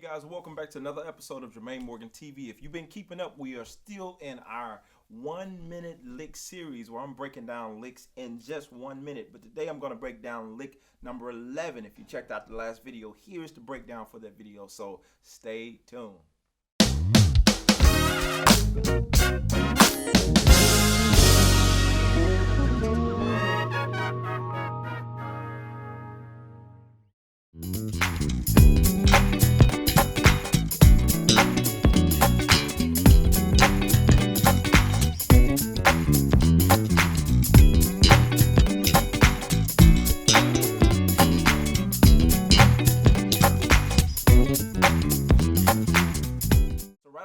Guys, welcome back to another episode of Jermaine Morgan TV. If you've been keeping up, we are still in our 1 minute lick series where I'm breaking down licks in just 1 minute. But today I'm going to break down lick number 11. If you checked out the last video, here's the breakdown for that video, so stay tuned.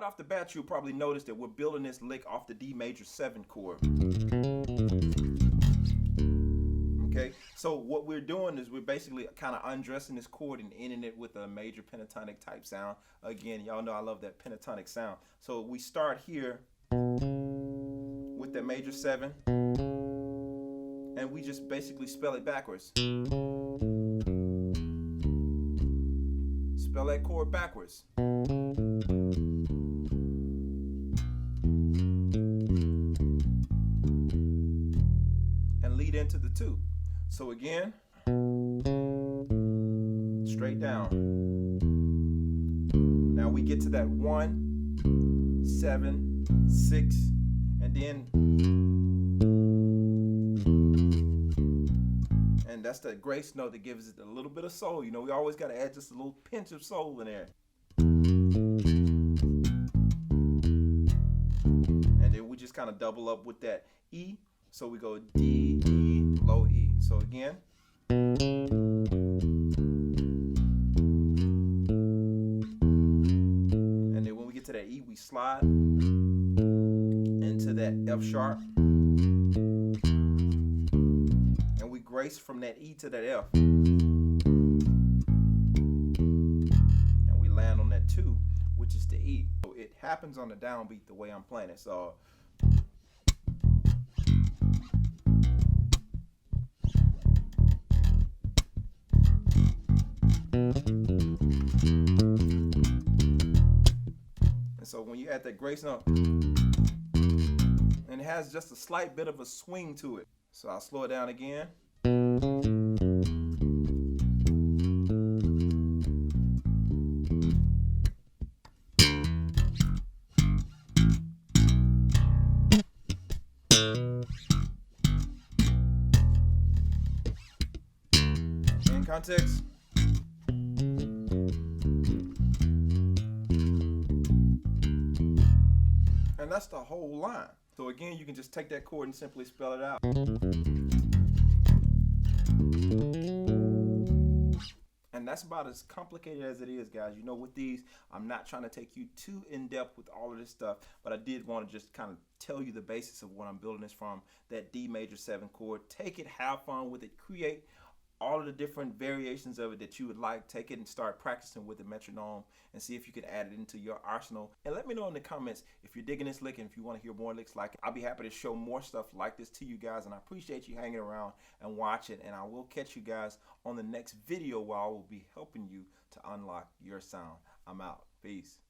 Off the bat, you'll probably notice that we're building this lick off the D major 7 chord. Okay, so what we're doing is we're basically kind of undressing this chord and ending it with a major pentatonic type sound. Again, y'all know I love that pentatonic sound. So we start here with that major 7 and we just basically spell it backwards. Spell that chord backwards. Into the 2. So again, straight down. Now we get to that 1, 7, 6, and then, and that's the grace note that gives it a little bit of soul. You know, we always got to add just a little pinch of soul in there. And then we just kind of double up with that E. So we go D, E, low E. So again. And then when we get to that E, we slide into that F sharp. And we grace from that E to that F. And we land on that 2, which is the E. So it happens on the downbeat the way I'm playing it. So so when you add that grace note, and it has just a slight bit of a swing to it. So I'll slow it down again. In context. And that's the whole line. So again, you can just take that chord and simply spell it out. And that's about as complicated as it is, guys. You know, with these, I'm not trying to take you too in depth with all of this stuff, but I did want to just kind of tell you the basis of what I'm building this from, that D major 7 chord. Take it, have fun with it, create all of the different variations of it that you would like. Take it and start practicing with the metronome and see if you can add it into your arsenal. And let me know in the comments if you're digging this lick and if you want to hear more licks like it. I'll be happy to show more stuff like this to you guys, and I appreciate you hanging around and watching, and I will catch you guys on the next video where I will be helping you to unlock your sound. I'm out. Peace.